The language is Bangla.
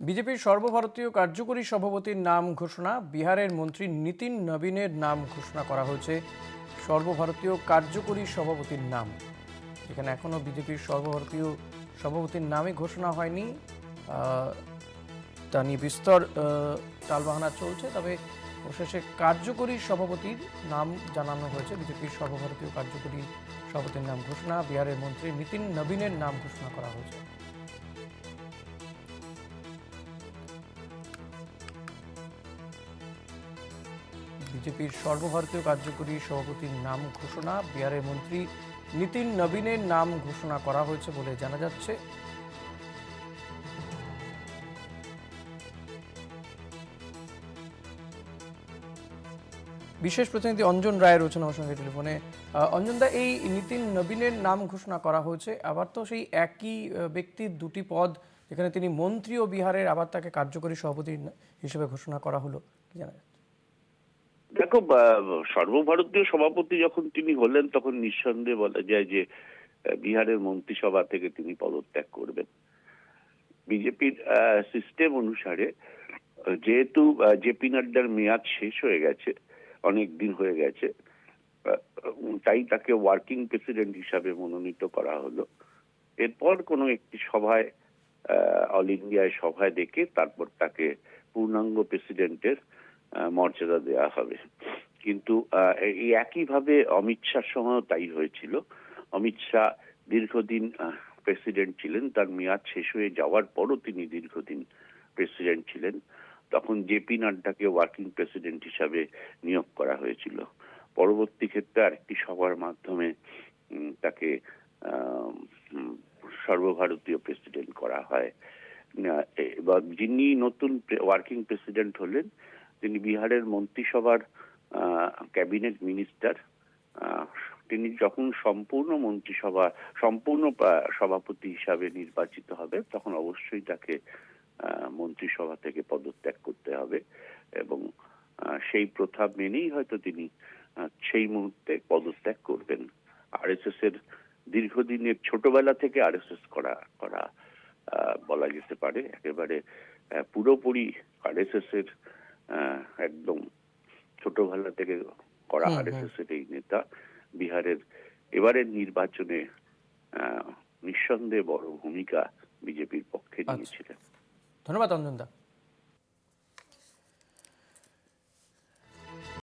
বিজেপির সর্বভারতীয় কার্যকরী সভাপতির নাম ঘোষণা। বিহারের মন্ত্রী নীতিন নবীনের নাম ঘোষণা করা হয়েছে সর্বভারতীয় কার্যকরী সভাপতির নাম। এখানে এখনো বিজেপির সর্বভারতীয় সভাপতির নামই ঘোষণা হয়নি। তা নিয়ে বিস্তর টালবাহানা চলছে, তবে অবশেষে কার্যকরী সভাপতির নাম জানানো হয়েছে। বিজেপির সর্বভারতীয় কার্যকরী সভাপতির নাম ঘোষণা, বিহারের মন্ত্রী নীতিন নবীনের নাম ঘোষণা করা হয়েছে। বিজেপির সর্বভারতীয় কার্যকরী সভাপতির নাম ঘোষণা, বিহারের মন্ত্রী নীতিন নবীনের নাম ঘোষণা করা হয়েছে বলে জানা যাচ্ছে। বিশেষ প্রতিনিধি অঞ্জন রায় রয়েছেন আমার সঙ্গে টেলিফোনে। অঞ্জন দা, এই নীতিন নবীনের নাম ঘোষণা করা হয়েছে, আবার তো সেই একই ব্যক্তির দুটি পদ, যেখানে তিনি মন্ত্রী ও বিহারের, আবার তাকে কার্যকরী সভাপতি হিসেবে ঘোষণা করা হলো, কি জানা যাচ্ছে? দেখো, সর্বভারতীয় সভাপতি যখন তিনি হলেন তখন নিঃসন্দেহে বলা যায় যে বিহারের মন্ত্রিসভা থেকে তিনি পদত্যাগ করবেন। বিজেপির সিস্টেম অনুসারে যেহেতু জেপি নাড্ডার মেয়াদ শেষ হয়ে গেছে, অনেক দিন হয়ে গেছে, তাই তাকে ওয়ার্কিং প্রেসিডেন্ট হিসাবে মনোনীত করা হলো। এরপর কোনো একটি সভায়, অল ইন্ডিয়ায় সভায় ডেকে তারপর তাকে পূর্ণাঙ্গ প্রেসিডেন্টের মর্যাদা দেওয়া হবে। কিন্তু এই একইভাবে অমিত শাহর সময় তাই হয়েছিল। অমিত শাহ দীর্ঘদিন প্রেসিডেন্ট ছিলেন, তার মেয়াদ শেষ হয়ে যাওয়ার পরও তিনি দীর্ঘদিন প্রেসিডেন্ট ছিলেন। তখন জেপি নাড্ডাকে ওয়ার্কিং প্রেসিডেন্ট হিসাবে নিয়োগ করা হয়েছিল। পরবর্তী ক্ষেত্রে আরেকটি সভার মাধ্যমে তাকে সর্বভারতীয় প্রেসিডেন্ট করা হয়। এবার যিনি নতুন ওয়ার্কিং প্রেসিডেন্ট হলেন তিনি বিহারের মন্ত্রিসভার ক্যাবিনেট মিনিস্টার। তিনি যখন সম্পূর্ণ সভাপতি হিসাবে নির্বাচিত হবে তখন অবশ্যই তাকে মন্ত্রিসভা থেকে পদত্যাগ করতে হবে, এবং সেই প্রথা মেনেই হয়তো তিনি সেই মুহূর্তে পদত্যাগ করবেন। আরএসএস এর দীর্ঘদিনের, ছোটবেলা থেকে আরএসএস করা করা বলা যেতে পারে, একেবারে পুরোপুরি আরএসএস এর একদম ছোটবেলা থেকে করা আরএসএস এর এই নেতা বিহারের এবারের নির্বাচনে নিঃসন্দেহে বড় ভূমিকা বিজেপির পক্ষে নিয়েছিলেন। ধন্যবাদ অঞ্জন দা।